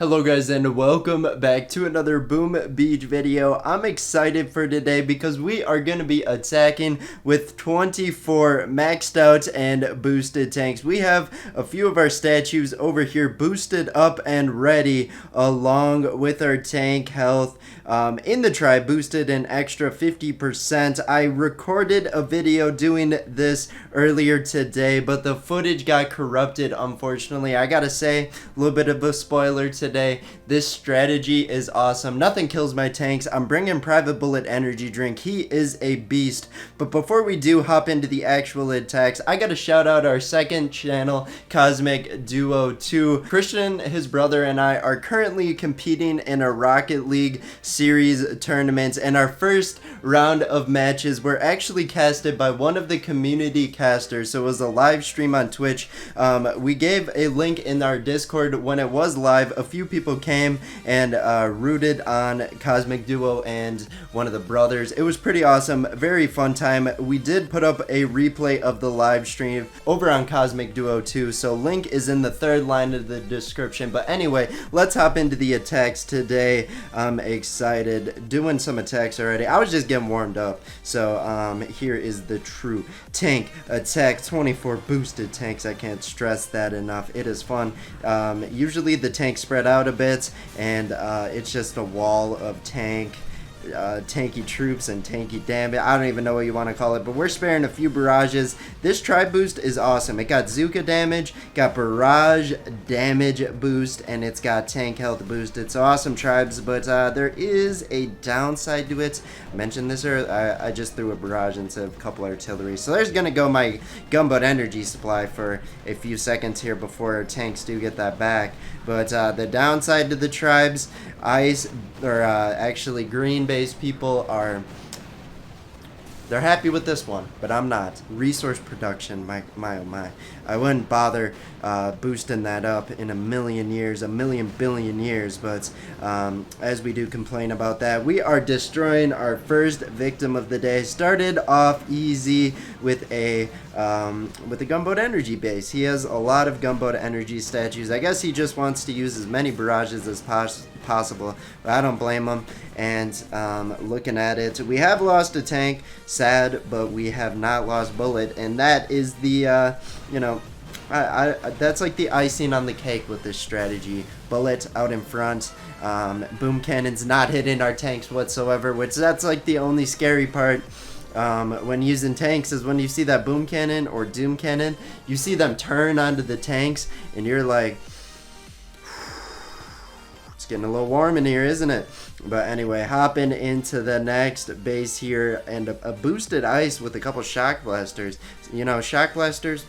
Hello guys and welcome back to another Boom Beach video. I'm excited for today because we are going to be attacking with 24 maxed out and boosted tanks. We have a few of our statues over here boosted up and ready along with our tank health. In the tribe, boosted an extra 50%. I recorded a video doing this earlier today, but the footage got corrupted, unfortunately. I gotta say, a little bit of a spoiler today. This strategy is awesome. Nothing kills my tanks. I'm bringing Private Bullet energy drink. He is a beast. But before we do hop into the actual attacks, I gotta shout out our second channel, CosmicDuo 2. Christian, his brother, and I are currently competing in a Rocket League series tournaments, and our first round of matches were actually casted by one of the community casters, so it was a live stream on Twitch. We gave a link in our Discord when it was live. A few people came and rooted on CosmicDuo and one of the brothers. It was pretty awesome, very fun time. We did put up a replay of the live stream over on CosmicDuo 2, so link is in the third line of the description. But anyway, let's hop into the attacks today. I'm excited, doing some attacks already. I was just getting warmed up. So here is the true tank attack. 24 boosted tanks. I can't stress that enough. It is fun. Usually the tanks spread out a bit, and it's just a wall of tanky troops and tanky damage. I don't even know what you want to call it, but we're sparing a few barrages. This tribe boost is awesome. It got Zuka damage, got barrage damage boost, and it's got tank health boost. It's awesome tribes, but there is a downside to it. I mentioned this earlier. I just threw a barrage into a couple artillery, so there's gonna go my gunboat energy supply for a few seconds here before our tanks do get that back. But the downside to the tribes, actually green-based people they're happy with this one, but I'm not. Resource production, my oh my. I wouldn't bother boosting that up in a million billion years, but as we do complain about that, we are destroying our first victim of the day. Started off easy with a gunboat energy base. He has a lot of gunboat energy statues. I guess he just wants to use as many barrages as possible, but I don't blame him. And looking at it, we have lost a tank, sad, but we have not lost Bullet, and that is the that's like the icing on the cake with this strategy. Bullet out in front, boom cannons not hitting our tanks whatsoever, which that's like the only scary part when using tanks, is when you see that boom cannon or doom cannon, you see them turn onto the tanks and you're like, it's getting a little warm in here, isn't it? But anyway, hopping into the next base here, and a boosted ice with a couple shock blasters. You know, shock blasters,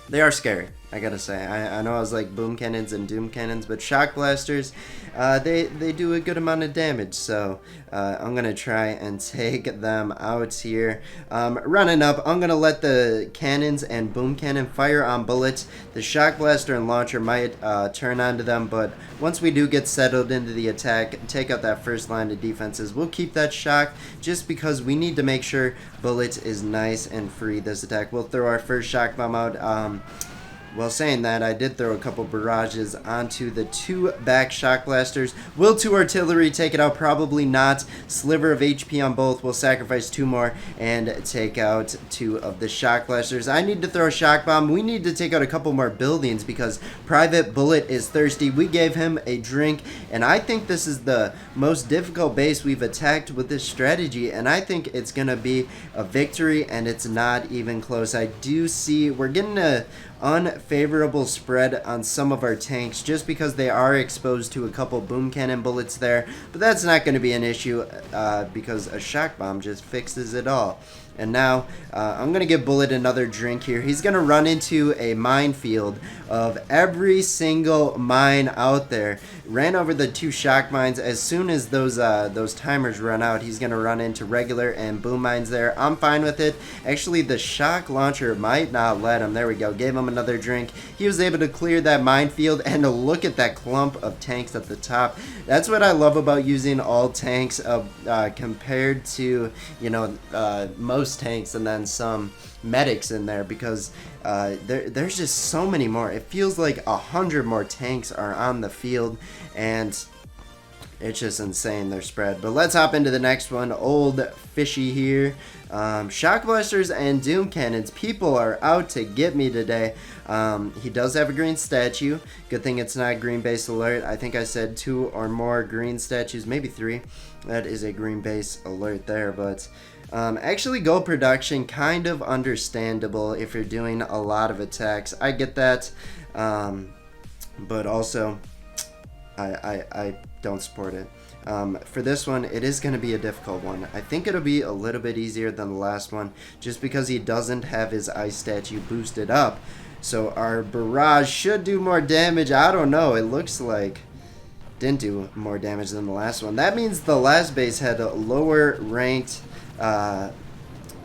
they are scary, I gotta say. I know I was like boom cannons and doom cannons, but shock blasters, they do a good amount of damage. So I'm gonna try and take them out here. Running up, I'm gonna let the cannons and boom cannon fire on bullets. The shock blaster and launcher might turn onto them, but once we do get settled into the attack, take out that first line of defenses, we'll keep that shock just because we need to make sure Bullet is nice and free this attack. We'll throw our first shock bomb out. Well, saying that, I did throw a couple barrages onto the two back shock blasters. Will two artillery take it out? Probably not. Sliver of HP on both. We'll sacrifice two more and take out two of the shock blasters. I need to throw a shock bomb. We need to take out a couple more buildings because Private Bullet is thirsty. We gave him a drink, and I think this is the most difficult base we've attacked with this strategy, and I think it's going to be a victory, and it's not even close. I do see we're getting a unfavorable spread on some of our tanks just because they are exposed to a couple boom cannon bullets there, but that's not going to be an issue because a shock bomb just fixes it all. And now I'm going to give Bullet another drink here. He's going to run into a minefield of every single mine out there. Ran over the two shock mines. As soon as those timers run out, he's going to run into regular and boom mines there. I'm fine with it. Actually, the shock launcher might not let him. There we go. Gave him another drink. He was able to clear that minefield, and to look at that clump of tanks at the top. That's what I love about using all tanks compared to, most those tanks and then some medics in there, because there's just so many more. It feels like 100 more tanks are on the field, and it's just insane, their spread. But let's hop into the next one. Old Fishy here. Shock blasters and doom cannons. People are out to get me today. He does have a green statue. Good thing it's not green base alert. I think I said 2 or more green statues, maybe 3. That is a green base alert there. But actually, gold production, kind of understandable if you're doing a lot of attacks. I get that. But also, I don't support it. For this one, it is going to be a difficult one. I think it'll be a little bit easier than the last one, just because he doesn't have his ice statue boosted up. So our barrage should do more damage. I don't know. It looks like didn't do more damage than the last one. That means the last base had a lower ranked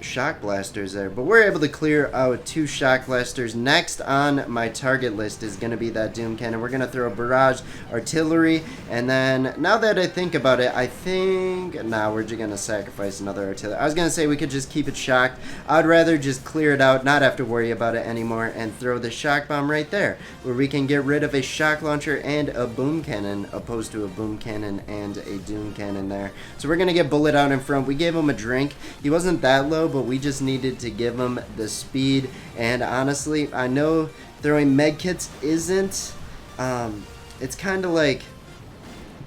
shock blasters there, but we're able to clear out 2 shock blasters. Next on my target list is going to be that doom cannon. We're going to throw a barrage artillery, and then now that I think about it, I think we're just going to sacrifice another artillery. I was going to say we could just keep it shocked. I'd rather just clear it out, not have to worry about it anymore, and throw the shock bomb right there, where we can get rid of a shock launcher and a boom cannon, opposed to a boom cannon and a doom cannon there. So we're going to get Bullet out in front. We gave him a drink. He wasn't that low, but we just needed to give him the speed. And honestly, I know throwing medkits isn't, it's kind of like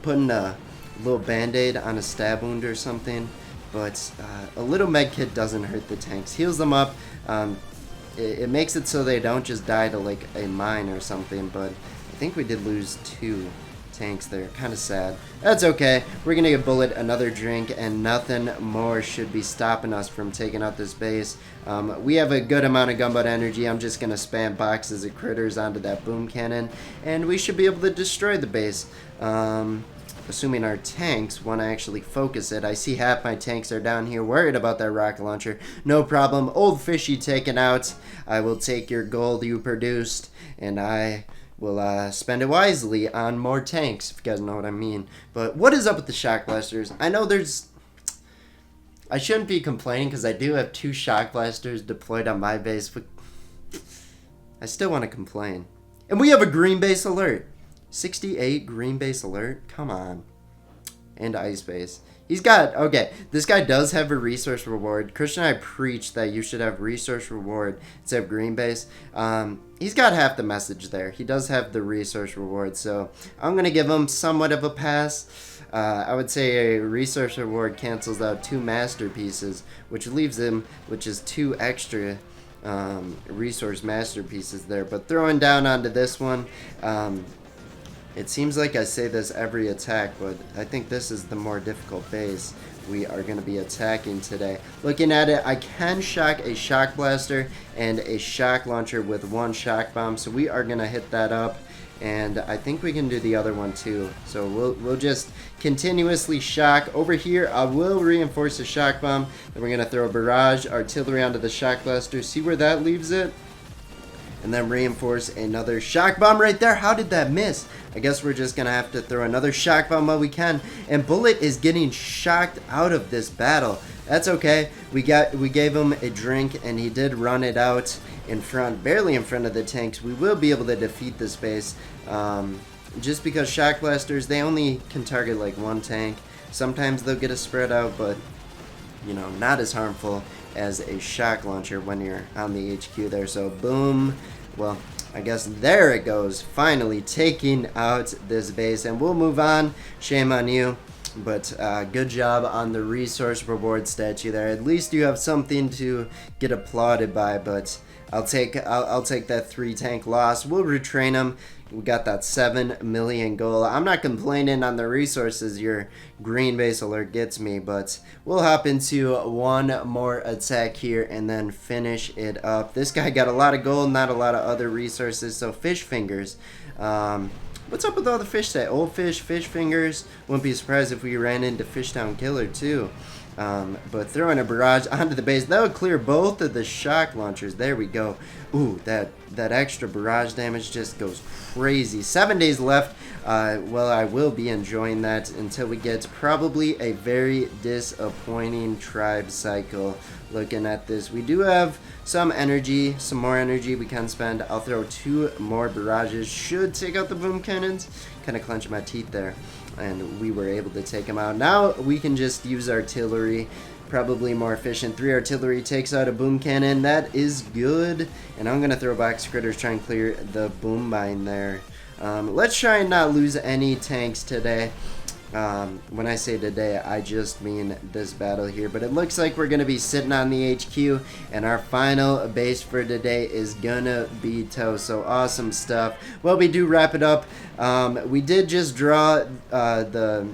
putting a little band-aid on a stab wound or something, but a little medkit doesn't hurt the tanks. Heals them up. It makes it so they don't just die to like a mine or something, but I think we did lose 2 tanks there. Kind of sad. That's okay. We're gonna give Bullet another drink, and nothing more should be stopping us from taking out this base. We have a good amount of gunboat energy. I'm just gonna spam boxes of critters onto that boom cannon, and we should be able to destroy the base. Assuming our tanks want to actually focus it. I see half my tanks are down here worried about that rocket launcher. No problem. Old Fishy taken out. I will take your gold you produced, and I will spend it wisely on more tanks, if you guys know what I mean. But what is up with the shock blasters? I know I shouldn't be complaining, because I do have 2 shock blasters deployed on my base, but I still want to complain. And we have a green base alert. 68 green base alert? Come on. And ice base. He's got, okay, this guy does have a resource reward. Christian and I preach that you should have resource reward instead of green base. He's got half the message there. He does have the resource reward, so I'm going to give him somewhat of a pass. I would say a resource reward cancels out 2 masterpieces, which leaves him with just 2 extra resource masterpieces there. But throwing down onto this one, it seems like I say this every attack, but I think this is the more difficult base we are going to be attacking today. Looking at it, I can shock a shock blaster and a shock launcher with 1 shock bomb, so we are going to hit that up, and I think we can do the other one too. So we'll just continuously shock. Over here, I will reinforce a shock bomb, then we're going to throw a barrage artillery onto the shock blaster, see where that leaves it, and then reinforce another shock bomb right there. How did that miss? I guess we're just gonna have to throw another shock bomb while we can. And Bullet is getting shocked out of this battle. That's okay. We gave him a drink, and he did run it out in front, barely in front of the tanks. We will be able to defeat this base. Just because shock blasters, they only can target like 1 tank. Sometimes they'll get a spread out, but you know, not as harmful as a shock launcher when you're on the HQ there. So boom, well, I guess there it goes, finally taking out this base, and we'll move on. Shame on you, but good job on the resource reward statue there. At least you have something to get applauded by. But I'll take that 3 tank loss. We'll retrain them. We got that 7 million goal. I'm not complaining on the resources your green base alert gets me, but we'll hop into one more attack here and then finish it up. This guy got a lot of gold, not a lot of other resources, so fish fingers. What's up with all the fish set? Old fish, fish fingers. Wouldn't be surprised if we ran into Fishtown Killer too. But throwing a barrage onto the base, that would clear both of the shock launchers. There we go. Ooh, that extra barrage damage just goes crazy. 7 days left Well, I will be enjoying that until we get probably a very disappointing tribe cycle. Looking at this, we do have some more energy we can spend. I'll throw 2 more barrages, should take out the boom cannons. Kind of clench my teeth there, and we were able to take them out. Now we can just use artillery, probably more efficient. 3 artillery takes out a boom cannon. That is good, and I'm gonna throw box critters, try and clear the boom mine there. Let's try and not lose any tanks today. When I say today, I just mean this battle here. But it looks like we're going to be sitting on the HQ, and our final base for today is going to be toast. So awesome stuff. Well, we do wrap it up. We did just draw the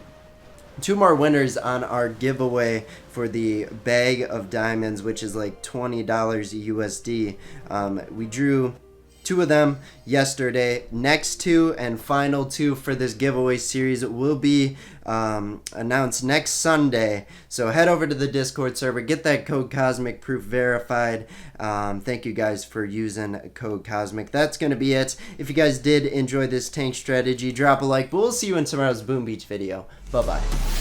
2 more winners on our giveaway for the bag of diamonds, which is like $20 USD. We drew 2 of them yesterday. Next 2 and final 2 for this giveaway series will be announced next Sunday. So head over to the Discord server, get that code Cosmic Proof verified. Thank you guys for using code Cosmic. That's going to be it. If you guys did enjoy this tank strategy, drop a like. But we'll see you in tomorrow's Boom Beach video. Bye-bye.